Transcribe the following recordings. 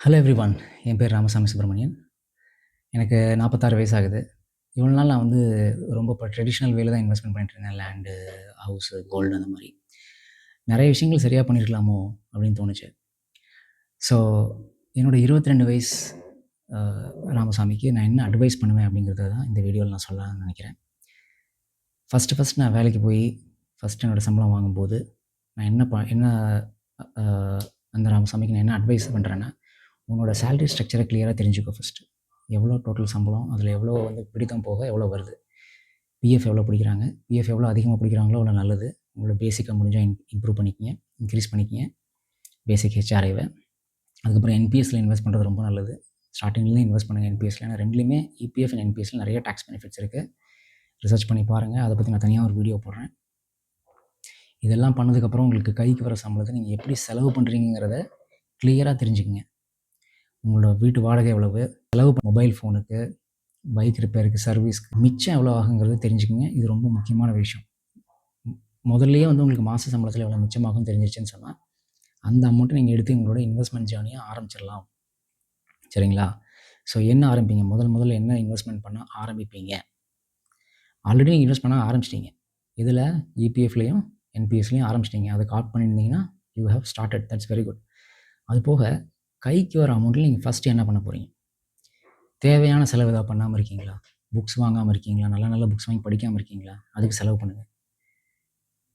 Hello everyone. என் பேர் ராமசாமி சுப்பிரமணியன். எனக்கு 46 வயசு ஆகுது. இவ்வளோ நாள் நான் வந்து ரொம்ப இப்போ ட்ரெடிஷ்னல் வேல தான் இன்வெஸ்ட்மெண்ட் பண்ணிட்டு இருந்தேன். லேண்டு, ஹவுஸு, கோல்டு அந்த மாரி. நெறைய விஷயங்கள் சரியா பண்ணியிருக்கலாமோ! அப்படின்னு தோணுச்சு. ஸோ என்னோட 22 வயசு அ ராமசாமிக்கு நான் என்ன அட்வைஸ் பண்ணுவேன் அப்படிங்கிறத தான் இந்த வீடியோல நான் சொல்லலாம்னு நெனைக்கிறேன். ஃபர்ஸ்ட்டு நான் வேலைக்கு போய் என்னோட சம்பளம் வாங்கும்போது, நான் என்ன அ அந்த ராமசாமிக்கு நான் என்ன அட்வைஸ் பண்றேன்னா, உன்னோட சேலரி ஸ்ட்ரக்சர கிளியரா தெரிஞ்சுக்கோ ஃபர்ஸ்ட்டு. எவ்வளோ டோட்டல் சம்பளம், அதில எவ்வளோ வந்து பிடித்தம் போக எவ்வளோ வருது? பிஎஃப் எவ்வளோ பிடிக்கிறாங்க? பிஎஃப் எவ்வளோ அதிகமா பிடிக்கிறாங்களோ அவ்வளோ நல்லது. உங்களோட பேசிக்கா முடிஞ்சா இம்ப்ரூவ் பண்ணிக்கங்க. இன்க்ரீஸ் பண்ணிக்கங்க. பேசிக் ஹெச்ஆர்ஏவ. அதுக்கப்புறம் என்பிஎஸ்ல இன்வெஸ்ட் பண்ணுறது ரொம்ப நல்லது. ஸ்டார்ட்டிங்லேயே இன்வெஸ்ட் பண்ணுங்க என்பிஎஸ்ல. ஏன்னா 2லையுமே இபிஎஃப் அண்ட் என்பிஎஸ்ல நிறைய டாக்ஸ் பெனிஃபிட்ஸ் இருக்கு. ரிசர்ச் பண்ணி பாருங்க. அத பத்தி நான் தனியா ஒரு வீடியோ போடுறேன். இதெல்லாம் பண்ணதுக்கப்புறம் உங்களுக்கு கைக்கு வர சம்பளத்த நீங்க எப்படி செலவு பண்றீங்கங்கிறத கிளியரா தெரிஞ்சுக்கங்க. உங்களோட வீட்டு வாடகை எவ்வளவு? செலவு மொபைல் ஃபோனுக்கு, பைக் ரிப்பேருக்கு, சர்வீஸ்க்கு மிச்சம் எவ்வளோ ஆகுங்கிறத தெரிஞ்சுக்கங்க. இது ரொம்ப முக்கியமான விஷயம். முதல்லயே வந்து உங்களுக்கு மாச சம்பளத்தில எவ்வளோ மிச்சமாகும்னு தெரிஞ்சிருச்சுன்னு சொன்னா, அந்த அமௌண்ட்ட நீங்க எடுத்து உங்களோட இன்வெஸ்ட்மென்ட் ஜர்னிய ஆரம்பிச்சிடலாம். சரிங்களா? ஸோ என்ன ஆரம்பிப்பீங்க? முதல்ல என்ன இன்வெஸ்ட்மென்ட் பண்ண ஆரம்பிப்பீங்க? ஆல்ரெடி நீங்க இன்வெஸ்ட் பண்ண ஆரம்பிச்சிட்டீங்க. எதுல? இபிஎஃப்லயும், என்பிஎஸ்லயும் ஆரம்பிச்சிட்டீங்க. அதுக்கு ஆப்ட் பண்ணியிருந்தீங்கன்னா, you have started. That's very good. அது போக கைக்கு வர அமௌண்ட்ல நீங்க ஃபர்ஸ்ட் என்ன பண்ண போறீங்க? தேவையான செலவு ஏதாவது பண்ணாம இருக்கீங்களா? புக்ஸ் வாங்காம இருக்கீங்களா? நல்ல புக்ஸ் வாங்கி படிக்காம இருக்கீங்களா? அதுக்கு செலவு பண்ணுங்க.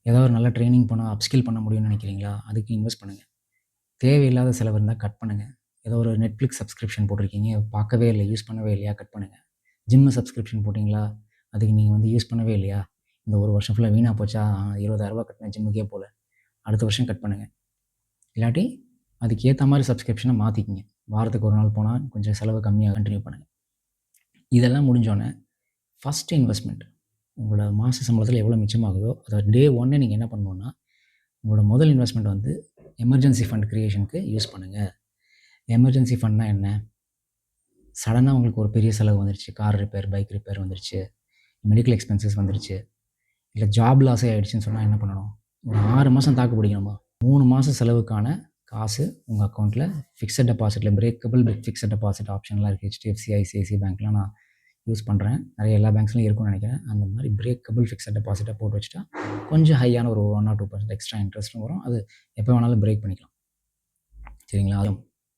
ஏதாவது ஒரு நல்ல ட்ரெய்னிங் அப்ஸ்கில் பண்ண முடியும்னு நினைக்கிறீங்களா? அதுக்கு இன்வெஸ்ட் பண்ணுங்க. தேவையில்லாத செலவு இருந்தா கட் பண்ணுங்க. ஏதோ ஒரு Netflix சப்ஸ்கிரிப்ஷன் போட்டிருக்கீங்க, பார்க்கவே இல்ல, யூஸ் பண்ணவே இல்லையா? கட் பண்ணுங்க. ஜிம் சப்ஸ்கிரிப்ஷன் போட்டீங்களா? அதுக்கு நீங்க வந்து யூஸ் பண்ணவே இல்லையா? இந்த ஒரு வருஷம் ஃபுல்லா வீணா போச்சா? ரூ. 20,000 கட்டினேன் ஜிம்முக்கே போல. அடுத்த வருஷம் கட் பண்ணுங்க. இல்லாட்டி அதுக்கு ஏத்த மாரி சப்ஸ்கிரிப்ஷன மாத்திக்கங்க. வாரத்துக்கு 1 நாள் போனா கொஞ்சம் செலவு கம்மியா கன்டின்யூ பண்ணுங்க. இதெல்லாம் முடிஞ்சோனே, ஃபர்ஸ்ட் இன்வெஸ்ட்மென்ட் உங்களோட மாச சம்பளத்தில எவ்வளோ மிச்சமாகுதோ, அத டே 1 நீங்க என்ன பண்ணணும்னா, உங்களோட முதல் இன்வெஸ்ட்மென்ட் வந்து எமர்ஜென்சி ஃபண்ட் கிரியேஷனுக்கு யூஸ் பண்ணுங்க. எமர்ஜென்சி ஃபண்ட்னா என்ன? சடனா உங்களுக்கு ஒரு பெரிய செலவு வந்துருச்சு. கார் ரிப்பேர், பைக் ரிப்பேர் வந்துருச்சு. மெடிக்கல் எக்ஸ்பென்சஸ் வந்துருச்சு. இல்ல ஜாப் லாஸே ஆயிடுச்சுன்னு சொன்னா என்ன பண்ணணும்? ஒரு 6 மாசம் தாக்கு பிடிக்கணுமா? 3 மாசம் செலவுக்கான காசு உங்க அக்கவுண்ட்ல ஃபிக்ஸட் டெபாசிட்ல பிரேக்கபிள் ஃபிக்ஸட் டெபாசிட் ஆப்ஷன்லாம் இருக்கு. HDFC, ICICI பேங்க்லாம் நான் யூஸ் பண்றேன். நெறைய எல்லா பேங்க்ஸ்லயும் இருக்கும்னு நெனைக்கிறேன். அந்த மாரி பிரேக்கபிள் ஃபிக்ஸட் டெபாசிட்ட போட்டு வச்சுட்டா, கொஞ்சம் ஹையான ஒரு 1 ஆர் 2% எக்ஸ்ட்ரா இன்ட்ரெஸ்ட்டும் வரும். அது எப்ப வேணாலும் பிரேக் பண்ணிக்கலாம். சரிங்களா?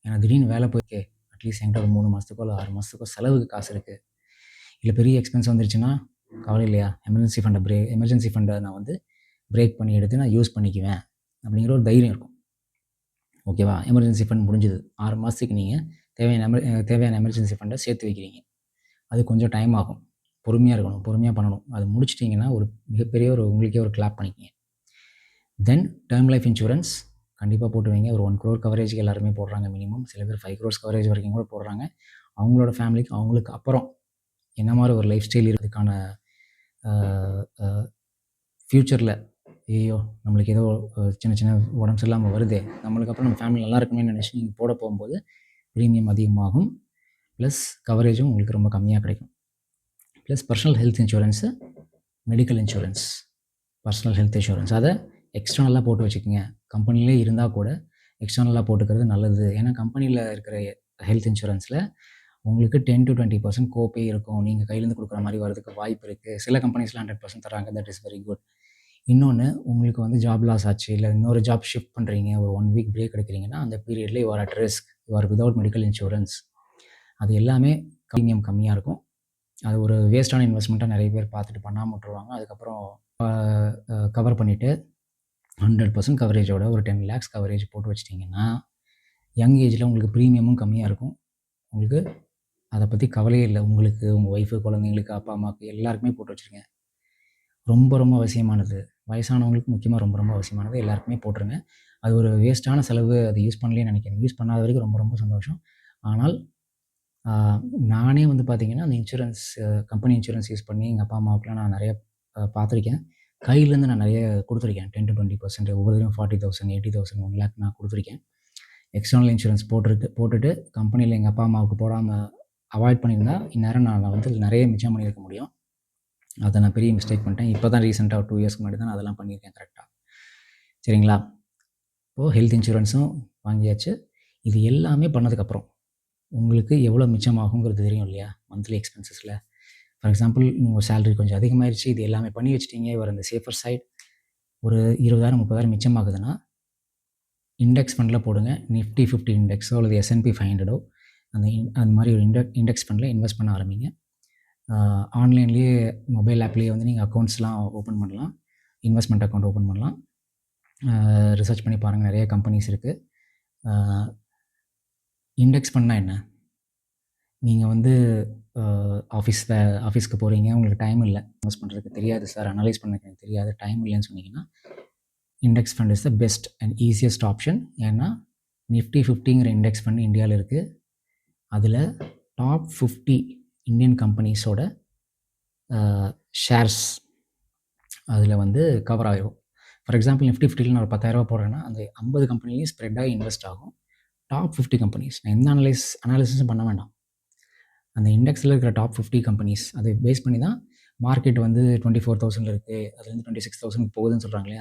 ஏன்னா திடீர்னு வேல போயிருக்கு. அட்லீஸ்ட் என்கிட்ட ஒரு 3 மாசத்துக்கோ, இல்ல 6 மாசத்துக்கோ செலவுக்கு காசு இருக்கு. இல்ல பெரிய எக்ஸ்பென்ஸ் வந்துருச்சுன்னா, கவலை இல்லையா? எமர்ஜென்சி ஃபண்ட நான் வந்து பிரேக் பண்ணி எடுத்து நான் யூஸ் பண்ணிக்குவேன். அப்படிங்கிற ஒரு தைரியம் இருக்கும். ஓகேவா? எமர்ஜென்சி ஃபண்ட் முடிஞ்சது. 6 மாசத்துக்கு நீங்க தேவையான எமர்ஜென்சி ஃபண்ட சேர்த்து வைக்கிறீங்க. அது கொஞ்சம் டைம் ஆகும். பொறுமையா இருக்கணும். பொறுமையா பண்ணணும். அது முடிச்சுட்டீங்கன்னா, ஒரு மிகப்பெரிய உங்களுக்கே ஒரு கிளாப் பண்ணிக்கங்க. தென் டெர்ம் லைஃப் இன்சூரன்ஸ் கண்டிப்பா போட்டு வைங்க. ஒரு 1 crore கவரேஜ்க்கு எல்லாருமே போடுறாங்க மினிமம். சில பேர் 5 crores கவரேஜ் வரைக்கும் கூட போடுறாங்க. அவங்களோட ஃபேமிலிக்கு அவங்களுக்கு அப்புறம் என்ன மாரி ஒரு லைஃப் ஸ்டைல் அதுக்கான அ அ ஃப்யூச்சர்ல ஐயய்யோ! நம்மளுக்கு ஏதோ சின்ன உடம்பு சரியில்லாம வருதே! நம்மளுக்கு அப்புறம் நம்ம ஃபேமிலி நல்லா இருக்குமேன்னு நினைச்சு நீங்க போட போம்போது, பிரீமியம் அதிகமாகும். ப்ளஸ் கவரேஜும் உங்களுக்கு ரொம்ப கம்மியா கிடைக்கும். Plus personal health insurance, medical insurance, personal health insurance அத எக்ஸ்டர்னலா போட்டு வச்சுக்கங்க. கம்பெனிலே இருந்தா கூட எக்ஸ்டர்னலா போட்டுக்கிறது நல்லது. ஏன்னா கம்பெனில இருக்கிற ஹெல்த் இன்சூரன்ஸ்ல உங்களுக்கு 10-20% கோபே இருக்கும். நீங்க கையிலேருந்து குடுக்குற மாரி வரதுக்கு வாய்ப்பு இருக்கு. சில கம்பெனிஸ்ல 100% தராங்க. That is very good. இன்னொன்னு உங்களுக்கு வந்து ஜாப் லாஸ் ஆச்சு. இல்ல இன்னொரு ஜாப் ஷிஃப்ட் பண்றீங்க. ஒரு 1 வீக் பிரேக் எடுக்கிறீங்கன்னா, அந்த பீரியட்ல you are at risk. You or without medical insurance. அது எல்லாமே பிரீமியம் கம்மியா இருக்கும். அது ஒரு வேஸ்ட்டான இன்வெஸ்ட்மெண்ட்டா நெறைய பேர் பார்த்துட்டு பண்ணாம விட்டுருவாங்க. அதுக்கப்புறம் கவர் பண்ணிட்டு 100% கவரேஜோட ஒரு 10 லேக்ஸ் கவரேஜ் போட்டு வச்சுட்டீங்கன்னா, யங் ஏஜ்ல உங்களுக்கு பிரீமியமும் கம்மியா இருக்கும். உங்களுக்கு அத பத்தி கவலையே இல்ல. உங்களுக்கு, உங்க ஒய்ஃப், குழந்தைங்களுக்கு, அப்பா, அம்மாவுக்கு எல்லாருக்குமே போட்டு வச்சுருங்க. ரொம்ப அவசியமானது. வயசானவங்களுக்கு முக்கியமா ரொம்ப அவசியமானது. எல்லாருக்குமே போட்டுருங்க. அது ஒரு வேஸ்ட்டான செலவு. அது யூஸ் பண்ணலையேன்னு நெனைக்காதீங்க. யூஸ் பண்ணாத வரைக்கும் ரொம்ப சந்தோஷம். ஆனால் ஆ நானே வந்து பார்த்தீங்கன்னா, அந்த கம்பெனி இன்சூரன்ஸ் யூஸ் பண்ணி எங்க அப்பா, அம்மாவுக்குலாம் நான் நெறைய பார்த்துருக்கேன். கையிலேருந்து நான் நெறைய குடுத்துருக்கேன். 10-20% ஒவ்வொரு தடவையும் 40,000, 80,000, 1 லேக் நான் குடுத்துருக்கேன். எக்ஸ்டர்னல் இன்சூரன்ஸ் போட்டுட்டு கம்பெனில எங்க அப்பா, அம்மாவுக்கு போடாம அவாய்ட் பண்ணியிருந்தா, இந்நேரம் நான் வந்து நெறைய மிச்சம் பண்ணியிருக்க முடியும். அத நான் பெரிய மிஸ்டேக் பண்ணிட்டேன். இப்ப தான் ரீசென்ட்டா ஒரு 2 இயர்ஸ்க்கு முன்னாடி தான் நான் அதெல்லாம் பண்ணியிருக்கேன் கரெக்ட்டா. சரிங்களா? இப்போ ஹெல்த் இன்சூரன்ஸும் வாங்கியாச்சு. இது எல்லாமே பண்ணதுக்கப்புறம் உங்களுக்கு எவ்வளோ மிச்சமாகுங்கிறது தெரியும் இல்லையா? மந்த்லி எக்ஸ்பென்சஸில். ஃபார் எக்ஸாம்பிள் உங்கள் சேலரி கொஞ்சம் அதிகமாகிடுச்சு, இது எல்லாமே பண்ணி வச்சுட்டீங்க, இவர் இந்த சேஃபர் சைட் ஒரு 20,000 30,000 மிச்சமாகுதுன்னா இண்டெக்ஸ் ஃபண்டில் போடுங்க. நிஃப்டி 50 இண்டெக்ஸோ அல்லது S&P 500ஓ அந்த மாதிரி ஒரு இண்டெக்ஸ் ஃபண்டில் இன்வெஸ்ட் பண்ண ஆரம்பிங்க. ஆன்லைன்லேயே மொபைல் ஆப்லேயே வந்து நீங்கள் அக்கௌண்ட்ஸ்லாம் ஓப்பன் பண்ணலாம், இன்வெஸ்ட்மெண்ட் அக்கௌண்ட் ஓப்பன் பண்ணலாம். ரிசர்ச் பண்ணி பாருங்கள், நிறைய கம்பெனிஸ் இருக்குது. இண்டெக்ஸ் ஃபண்ட்னா என்ன? நீங்கள் வந்து ஆஃபீஸ்க்கு போகிறீங்க, உங்களுக்கு டைம் இல்லை, இன்வெஸ்ட் பண்ணுறதுக்கு தெரியாது சார், அனலைஸ் பண்ண எனக்கு தெரியாது, டைம் இல்லைன்னு சொன்னீங்கன்னா index fund is the best and easiest option. ஏன்னா நிஃப்டி 50ங்கிற இண்டெக்ஸ் ஃபண்ட் இந்தியாவில் இருக்குது. அதில் டாப் 50 இந்தியன் கம்பெனிஸோட ஷேர்ஸ் அதில் வந்து கவர் ஆகிடும். ஃபார் எக்ஸாம்பிள் நிஃப்டி 50ல் நான் ஒரு 10,000 போடுறேன்னா அந்த 50 கம்பெனிலையும் ஸ்ப்ரெட்டாக இன்வெஸ்ட் ஆகும். டாப் 50 கம்பெனிஸ், நான் எந்த அனாலிசிஸும் பண்ண வேண்டாம். அந்த இண்டெக்ஸில் இருக்கிற டாப் 50 கம்பெனிஸ் அதை பேஸ் பண்ணி தான் மார்க்கெட் வந்து 24,000 இருக்குது, அதுலேருந்து 26,000 போகுதுன்னு சொல்கிறாங்களே,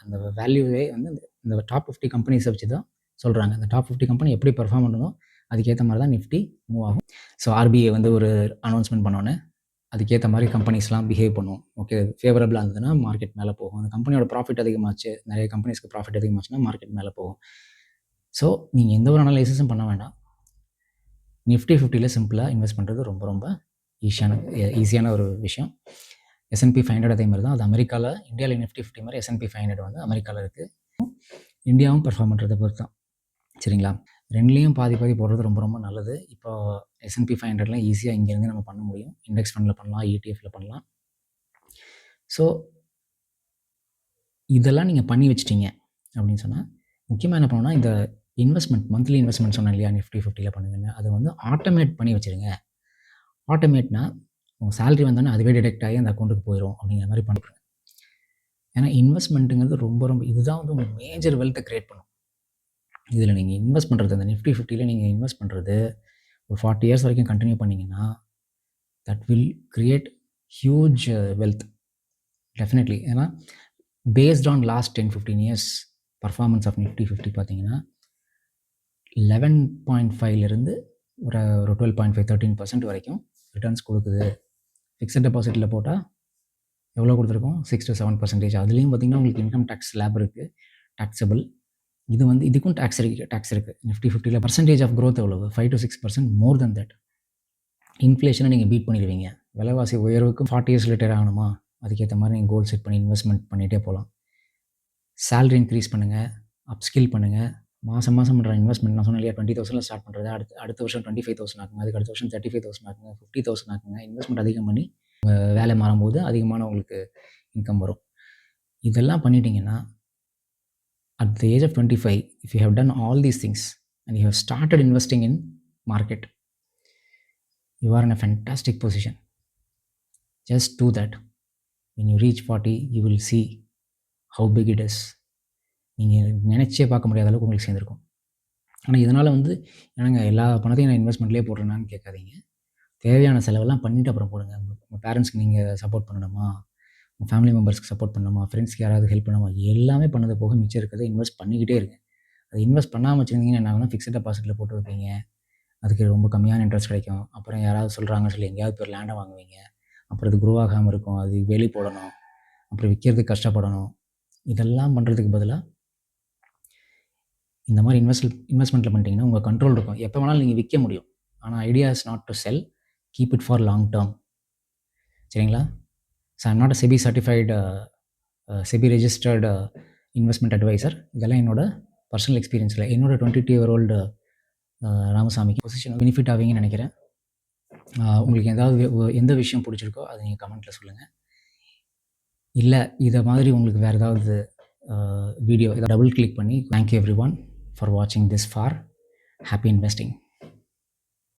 அந்த வேல்யூவே வந்து இந்த டாப் 50 கம்பெனிஸை வச்சு தான் சொல்கிறாங்க. அந்த டாப் 50 கம்பெனி எப்படி பெர்ஃபார்ம் பண்ணணும் அதுக்கேற்ற மாதிரி தான் நிஃப்டி மூவ் ஆகும். ஸோ RBI வந்து ஒரு அனௌன்ஸ்மெண்ட் பண்ணோன்னே அதுக்கேற்ற மாதிரி கம்பெனிஸ்லாம் பிஹேவ் பண்ணுவோம். ஓகே, ஃபேவரபிளாக இருந்ததுன்னா மார்க்கெட் மேலே போகும். அந்த கம்பெனியோட ப்ராஃபிட் அதிகமாச்சு, நிறைய கம்பெனிஸ்க்கு ப்ராஃபிட் அதிகமாச்சுன்னா மார்க்கெட் மேலே போகும். ஸோ நீங்கள் எந்த ஒரு அனலைசிஸும் பண்ண வேண்டாம். நிஃப்டி 50ல் சிம்பிளாக இன்வெஸ்ட் பண்ணுறது ரொம்ப ரொம்ப ஈஸியான ஒரு விஷயம். S&P 500 அதே மாதிரி தான், அது அமெரிக்காவில். இந்தியாவில் நிஃப்டி 50 மாதிரி S&P 500 வந்து அமெரிக்காவில் இருக்குது. இந்தியாவும் பெர்ஃபார்ம் பண்ணுறதை பொறுத்து தான். சரிங்களா? ரெண்டுலேயும் பாதி போடுறது ரொம்ப ரொம்ப நல்லது. இப்போ S&P 500லாம் ஈஸியாக இங்கேருந்து நம்ம பண்ண முடியும். இண்டெக்ஸ் ஃபண்டில் பண்ணலாம், ETF பண்ணலாம். ஸோ இதெல்லாம் நீங்கள் பண்ணி வச்சிட்டிங்க அப்படின்னு சொன்னால் முக்கியமாக என்ன பண்ணணும்னா, இந்த இன்வெஸ்ட்மெண்ட் மந்த்லி இன்வெஸ்ட்மெண்ட் சொன்னேன் இல்லையா, நிஃப்டி 50ல் பண்ணுங்கன்னு, அதை வந்து ஆட்டோமேட் பண்ணி வச்சுருங்க. ஆட்டோமேட்னா உங்கள் சேலரி வந்தோன்னே அதுவே டிடெக்ட் ஆகி அந்த அக்கௌண்ட்டுக்கு போயிடும் அப்படிங்கிற மாதிரி பண்ணுறேன். ஏன்னா இன்வெஸ்ட்மெண்ட்டுங்கிறது ரொம்ப ரொம்ப இதுதான் வந்து உங்களுக்கு மேஜர் வெல்த்தை க்ரியேட் பண்ணும். இதில் நீங்கள் இன்வெஸ்ட் பண்ணுறது, அந்த நிஃப்டி 50ல் நீங்கள் இன்வெஸ்ட் பண்ணுறது ஒரு 40 இயர்ஸ் வரைக்கும் கண்டினியூ பண்ணிங்கன்னா that will create huge wealth definitely. ஏன்னா based on last 10-15 years performance of Nifty 50 பார்த்தீங்கன்னா 11.5லேருந்து ஒரு 12.5-13% வரைக்கும் ரிட்டர்ன்ஸ் கொடுக்குது. ஃபிக்ஸட் டெபாசிட்டில் போட்டால் எவ்வளோ கொடுத்துருக்கோம்? 6-7%. அதுலேயும் பார்த்திங்கன்னா உங்களுக்கு இன்கம் டேக்ஸ் ஸ்லாப் இருக்குது, டாக்ஸபிள். இது வந்து இதுக்கும் டேக்ஸ் இருக்குது. நிஃப்டி 50ல் பர்சன்டேஜ் ஆஃப் க்ரோத் எவ்வளவு? 5-6% மோர் தென் தட். இன்ஃப்ளேஷனை நீங்கள் பீட் பண்ணிடுவீங்க. விலைவாசி உயர்வுக்கு 40 இயர்ஸ் ரிட்டையர் ஆகணுமா, அதுக்கேற்ற மாதிரி நீங்கள் கோல் செட் பண்ணி இன்வெஸ்ட்மெண்ட் பண்ணிகிட்டே போகலாம். சேலரி இன்க்ரீஸ் பண்ணுங்கள், அப்ஸ்கில் பண்ணுங்கள். மாதம் பண்ணுற இன்வெஸ்ட்மெண்ட் நான் சொன்னேன் இல்லையா, 20,000 ஸ்டார்ட் பண்ணுறது, அடுத்த வருஷம் 25,000 ஆக்குங்க, அதுக்கு அடுத்த வருஷம் 35,000 ஆக்குங்க, 50,000 ஆக்குங்க. இன்வெஸ்ட்மெண்ட் அதிகம் பண்ணி வேலை மாறும்போது அதிகமான உங்களுக்கு இன்கம் வரும். இதெல்லாம் பண்ணிட்டீங்கன்னா at the age of 25, if you have done all these things and you have started investing in market, you are in a fantastic position. Just do that. When you reach 40, you will see how big it is. நீங்கள் நினச்சே பார்க்க முடியாத அளவுக்கு உங்களுக்கு சேர்ந்துருக்கும். ஆனால் இதனால் வந்து என்னங்க எல்லா பணத்தையும் நான் இன்வெஸ்ட்மெண்ட்லேயே போடுறேன்னான்னு கேட்காதீங்க. தேவையான செலவெல்லாம் பண்ணிவிட்டு அப்புறம் போடுங்க. உங்கள் பேரண்ட்ஸ்க்கு நீங்கள் சப்போர்ட் பண்ணணுமா, உங்கள் ஃபேமிலி மெம்பர்ஸ்க்கு சப்போர்ட் பண்ணணுமா, ஃப்ரெண்ட்ஸ்க்கு யாராவது ஹெல்ப் பண்ணணுமா, எல்லாமே பண்ணது போக மிச்சம் இருக்கிறத இன்வெஸ்ட் பண்ணிக்கிட்டே இருங்க. அது இன்வெஸ்ட் பண்ணாமல் வச்சுருந்தீங்கன்னா என்ன ஆகுனா, ஃபிக்ஸட் டெபாசிட்டில் போட்டு வைப்பீங்க, அதுக்கு ரொம்ப கம்மியான இன்ட்ரெஸ்ட் கிடைக்கும். அப்புறம் யாராவது சொல்கிறாங்கன்னு சொல்லி எங்கேயாவது போய் லேண்டை வாங்குவீங்க, அப்புறம் அது க்ரோ ஆகாமல் இருக்கும், அது வெளி போடணும், அப்புறம் விற்கிறதுக்கு கஷ்டப்படணும். இதெல்லாம் பண்ணுறதுக்கு பதிலாக இந்த மாதிரி இன்வெஸ்ட்மெண்ட்டில் பண்ணிட்டீங்கன்னா உங்கள் கண்ட்ரோல் இருக்கும். எப்போ வேணாலும் நீங்கள் விற்க முடியும். ஆனால் idea is not to sell, keep it for long term. சரிங்களா? So I'm not a SEBI certified SEBI registered investment advisor. இதெல்லாம் என்னோட பர்சனல் எக்ஸ்பீரியன்ஸில் என்னோட 22 year old ராமசாமிக்கு பொசிஷன் பெனிஃபிட் ஆவீங்கன்னு நினைக்கிறேன். உங்களுக்கு எந்த விஷயம் பிடிச்சிருக்கோ அதை நீங்கள் கமெண்ட்டில் சொல்லுங்கள். இல்லை இதை மாதிரி உங்களுக்கு வேறு ஏதாவது வீடியோ இதை டபுள் கிளிக் பண்ணி. தேங்க்யூ எவ்ரி ஒன் ஃபார் வாட்சிங் திஸ் ஃபார். Happy investing.